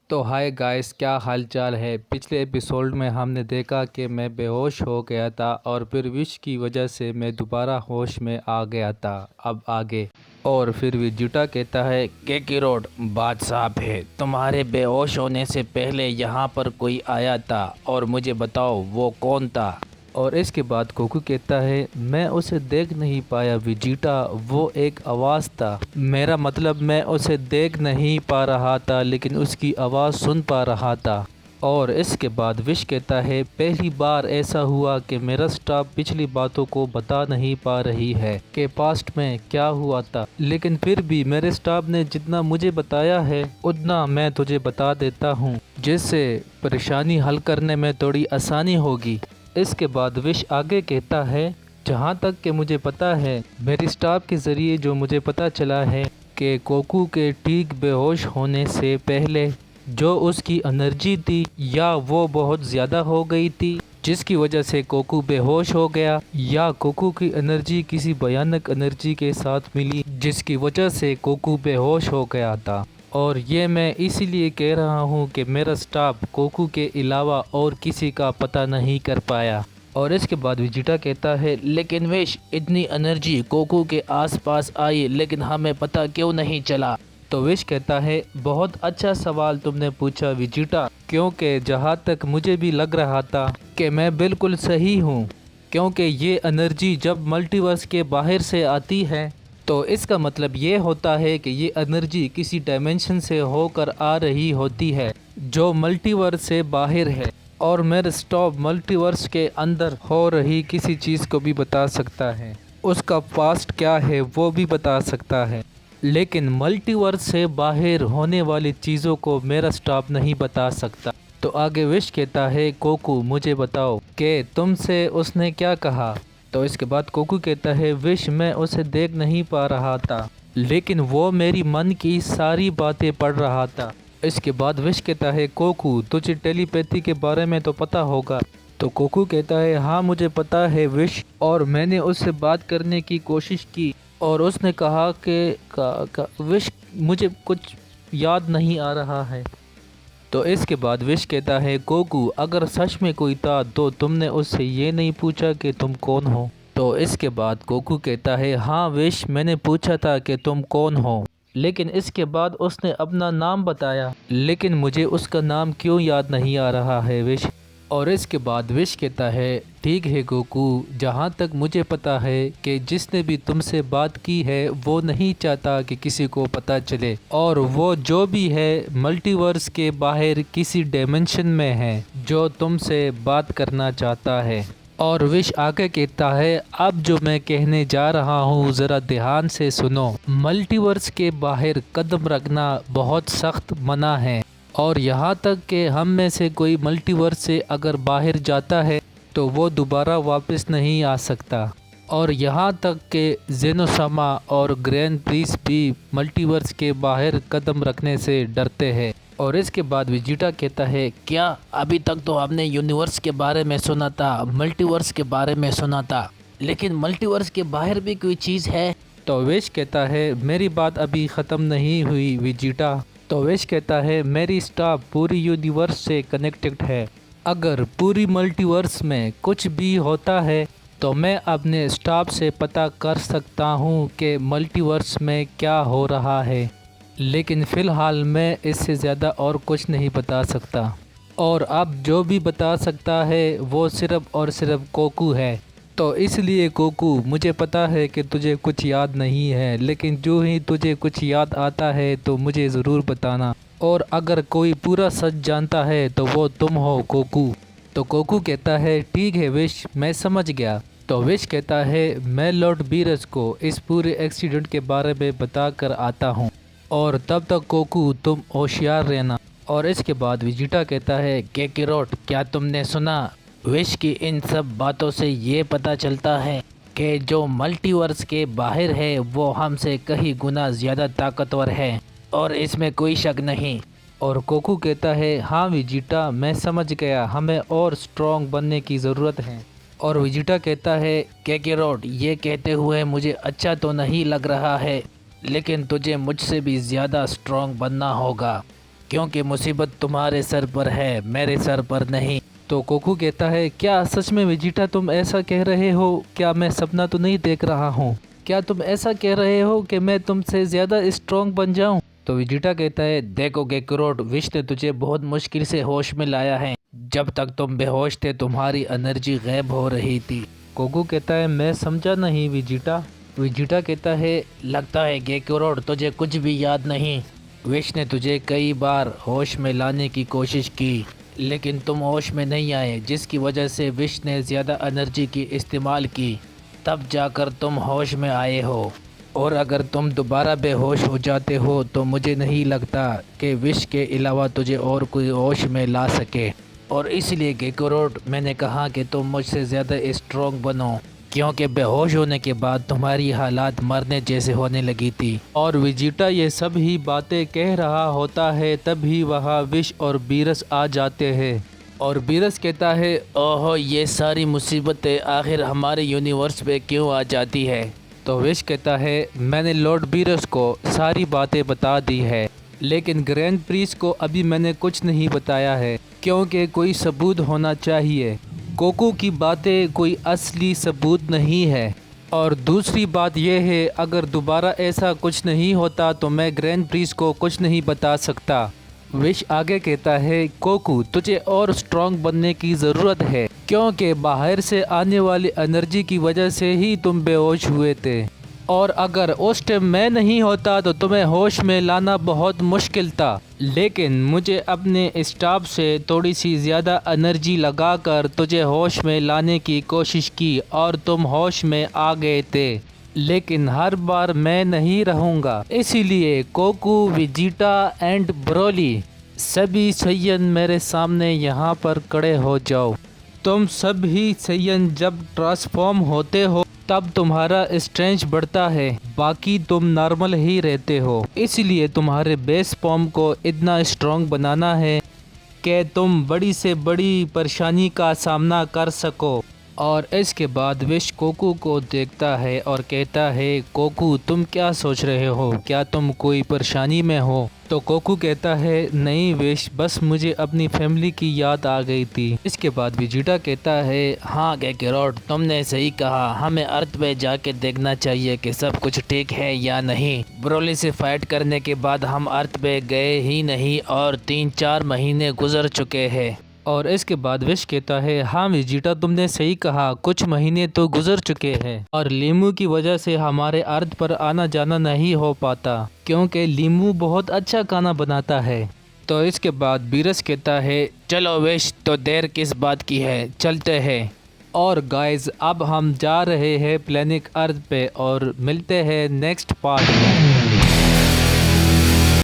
तो hi guys, क्या हाल चाल है। पिछले एपिसोड में हमने देखा कि मैं बेहोश हो गया था और फिर विश की वजह से मैं दोबारा होश में आ गया था। अब आगे और फिर विजिटा कहता है के किरोड बात साफ है, तुम्हारे बेहोश होने से पहले यहाँ पर कोई आया था और मुझे बताओ वो कौन था। और इसके बाद कोकू कहता है मैं उसे देख नहीं पाया विजिटा, वो एक आवाज़ था। मेरा मतलब मैं उसे देख नहीं पा रहा था लेकिन उसकी आवाज़ सुन पा रहा था। और इसके बाद विश कहता है पहली बार ऐसा हुआ कि मेरा स्टाफ पिछली बातों को बता नहीं पा रही है कि पास्ट में क्या हुआ था, लेकिन फिर भी मेरे स्टाफ ने जितना मुझे बताया है उतना मैं तुझे बता देता हूँ, जिससे परेशानी हल करने में थोड़ी आसानी होगी। इसके बाद विश आगे कहता है जहाँ तक कि मुझे पता है, मेरी स्टाफ के ज़रिए जो मुझे पता चला है कि कोकू के ठीक बेहोश होने से पहले जो उसकी एनर्जी थी या वो बहुत ज़्यादा हो गई थी जिसकी वजह से कोकू बेहोश हो गया, या कोकू की एनर्जी किसी भयानक एनर्जी के साथ मिली जिसकी वजह से कोकू बेहोश हो गया था। और ये मैं इसीलिए कह रहा हूँ कि मेरा स्टाफ कोकू के अलावा और किसी का पता नहीं कर पाया। और इसके बाद विजिटा कहता है लेकिन विश इतनी एनर्जी कोकू के आसपास आई लेकिन हमें पता क्यों नहीं चला। तो विश कहता है बहुत अच्छा सवाल तुमने पूछा विजिटा, क्योंकि जहाँ तक मुझे भी लग रहा था कि मैं बिल्कुल सही हूँ, क्योंकि ये एनर्जी जब मल्टीवर्स के बाहर से आती है तो इसका मतलब ये होता है कि ये एनर्जी किसी डायमेंशन से होकर आ रही होती है जो मल्टीवर्स से बाहर है। और मेरा स्टॉप मल्टीवर्स के अंदर हो रही किसी चीज़ को भी बता सकता है, उसका पास्ट क्या है वो भी बता सकता है, लेकिन मल्टीवर्स से बाहर होने वाली चीज़ों को मेरा स्टाफ नहीं बता सकता। तो आगे विश कहता है कोकू मुझे बताओ कि तुमसे उसने क्या कहा। तो इसके बाद कोकू कहता है विश मैं उसे देख नहीं पा रहा था लेकिन वो मेरी मन की सारी बातें पढ़ रहा था। इसके बाद विश कहता है कोकू तुझे टेलीपैथी के बारे में तो पता होगा। तो कोकू कहता है हाँ मुझे पता है विश, और मैंने उससे बात करने की कोशिश की और उसने कहा कि विश मुझे कुछ याद नहीं आ रहा है। तो इसके बाद विश कहता है कोकू अगर सच में कोई था तो तुमने उससे ये नहीं पूछा कि तुम कौन हो। तो इसके बाद कोकू कहता है हाँ विश मैंने पूछा था कि तुम कौन हो, लेकिन इसके बाद उसने अपना नाम बताया लेकिन मुझे उसका नाम क्यों याद नहीं आ रहा है विश। और इसके बाद विश कहता है ठीक है गोकू, जहाँ तक मुझे पता है कि जिसने भी तुमसे बात की है वो नहीं चाहता कि किसी को पता चले, और वो जो भी है मल्टीवर्स के बाहर किसी डायमेंशन में है जो तुमसे बात करना चाहता है। और विश आगे कहता है अब जो मैं कहने जा रहा हूँ ज़रा ध्यान से सुनो। मल्टीवर्स के बाहर कदम रखना बहुत सख्त मना है, और यहाँ तक कि हम में से कोई मल्टीवर्स से अगर बाहर जाता है तो वो दोबारा वापस नहीं आ सकता। और यहाँ तक कि जेनोसामा और ग्रैंड प्रीस भी मल्टीवर्स के बाहर कदम रखने से डरते हैं। और इसके बाद विजिटा कहता है क्या अभी तक तो हमने यूनिवर्स के बारे में सुना था, मल्टीवर्स के बारे में सुना था, लेकिन मल्टीवर्स के बाहर भी कोई चीज़ है। तो विश कहता है मेरी बात अभी ख़त्म नहीं हुई विजिटा। तो विश कहता है मेरी स्टाफ पूरी यूनिवर्स से कनेक्टेड है, अगर पूरी मल्टीवर्स में कुछ भी होता है तो मैं अपने स्टाफ से पता कर सकता हूँ कि मल्टीवर्स में क्या हो रहा है, लेकिन फ़िलहाल मैं इससे ज़्यादा और कुछ नहीं बता सकता। और अब जो भी बता सकता है वो सिर्फ़ और सिर्फ कोकू है। तो इसलिए कोकू मुझे पता है कि तुझे कुछ याद नहीं है, लेकिन जो ही तुझे कुछ याद आता है तो मुझे ज़रूर बताना, और अगर कोई पूरा सच जानता है तो वो तुम हो कोकू। तो कोकू कहता है ठीक है विश, मैं समझ गया। तो विश कहता है मैं लॉर्ड बीरस को इस पूरे एक्सीडेंट के बारे में बता कर आता हूँ, और तब तक कोकू तुम होशियार रहना। और इसके बाद विजिटा कहता है के किरोट क्या तुमने सुना, विश की इन सब बातों से ये पता चलता है कि जो मल्टीवर्स के बाहर है वो हमसे कहीं गुना ज़्यादा ताकतवर है और इसमें कोई शक नहीं। और कोकू कहता है हाँ विजिटा मैं समझ गया, हमें और स्ट्रॉन्ग बनने की ज़रूरत है। और विजिटा कहता है के रोड ये कहते हुए मुझे अच्छा तो नहीं लग रहा है, लेकिन तुझे मुझसे भी ज़्यादा स्ट्रॉन्ग बनना होगा। क्योंकि मुसीबत तुम्हारे सर पर है, मेरे सर पर नहीं। तो गोकू कहता है क्या सच में वेजिटा तुम ऐसा कह रहे हो? क्या मैं सपना तो नहीं देख रहा हूँ? क्या तुम ऐसा कह रहे हो कि मैं तुमसे ज़्यादा स्ट्रॉन्ग बन जाऊँ? तो वेजिटा कहता है देखो गेकरोट, विश ने तुझे बहुत मुश्किल से होश में लाया है। जब तक तुम बेहोश थे तुम्हारी एनर्जी गायब हो रही थी। गोकू कहता है मैं समझा नहीं वेजिटा। वेजिटा कहता है लगता है गेकरोट तुझे कुछ भी याद नहीं। विश ने तुझे कई बार होश में लाने की कोशिश की लेकिन तुम होश में नहीं आए, जिसकी वजह से विश ने ज़्यादा एनर्जी की इस्तेमाल की, तब जाकर तुम होश में आए हो। और अगर तुम दोबारा बेहोश हो जाते हो तो मुझे नहीं लगता कि विश के अलावा तुझे और कोई होश में ला सके। और इसलिए गेकरोट मैंने कहा कि तुम मुझसे ज़्यादा स्ट्रॉन्ग बनो, क्योंकि बेहोश होने के बाद तुम्हारी हालात मरने जैसे होने लगी थी। और वेजिटा ये सब ही बातें कह रहा होता है तभी वहाँ विश और बीरस आ जाते हैं। और बीरस कहता है ओहो ये सारी मुसीबतें आखिर हमारे यूनिवर्स पे क्यों आ जाती है? तो विश कहता है मैंने लॉर्ड बीरस को सारी बातें बता दी है, लेकिन ग्रैंड प्रीस को अभी मैंने कुछ नहीं बताया है क्योंकि कोई सबूत होना चाहिए। गोकू की बातें कोई असली सबूत नहीं है। और दूसरी बात यह है अगर दोबारा ऐसा कुछ नहीं होता तो मैं ग्रैंड प्रीस को कुछ नहीं बता सकता। विश आगे कहता है गोकू तुझे और स्ट्रॉन्ग बनने की ज़रूरत है क्योंकि बाहर से आने वाली एनर्जी की वजह से ही तुम बेहोश हुए थे, और अगर उस टाइम मैं नहीं होता तो तुम्हें होश में लाना बहुत मुश्किल था। लेकिन मुझे अपने स्टाफ से थोड़ी सी ज़्यादा एनर्जी लगाकर तुझे होश में लाने की कोशिश की और तुम होश में आ गए थे। लेकिन हर बार मैं नहीं रहूँगा, इसीलिए गोकू, वेजिटा एंड ब्रोली सभी सैयन मेरे सामने यहाँ पर खड़े हो जाओ। तुम सब ही सैयन जब ट्रांसफॉर्म होते हो तब तुम्हारा स्ट्रेंथ बढ़ता है, बाकी तुम नॉर्मल ही रहते हो। इसलिए तुम्हारे बेस फॉर्म को इतना स्ट्रॉन्ग बनाना है कि तुम बड़ी से बड़ी परेशानी का सामना कर सको। और इसके बाद विश गोकू को देखता है और कहता है गोकू तुम क्या सोच रहे हो? क्या तुम कोई परेशानी में हो? तो गोकू कहता है नहीं विश, बस मुझे अपनी फैमिली की याद आ गई थी। इसके बाद वेजिटा कहता है हाँ गेकरोट तुमने सही कहा, हमें अर्थ पे जाके देखना चाहिए कि सब कुछ ठीक है या नहीं। ब्रोली से फाइट करने के बाद हम अर्थ पे गए ही नहीं और 3-4 महीने गुजर चुके हैं। और इसके बाद विश कहता है हाँ वेजिटा तुमने सही कहा, कुछ महीने तो गुजर चुके हैं और लीमू की वजह से हमारे अर्थ पर आना जाना नहीं हो पाता क्योंकि लीमू बहुत अच्छा खाना बनाता है। तो इसके बाद बीरस कहता है चलो विश, तो देर किस बात की है, चलते हैं। और गाइज अब हम जा रहे हैं प्लेनेट अर्थ पे और मिलते हैं नेक्स्ट पार्ट में।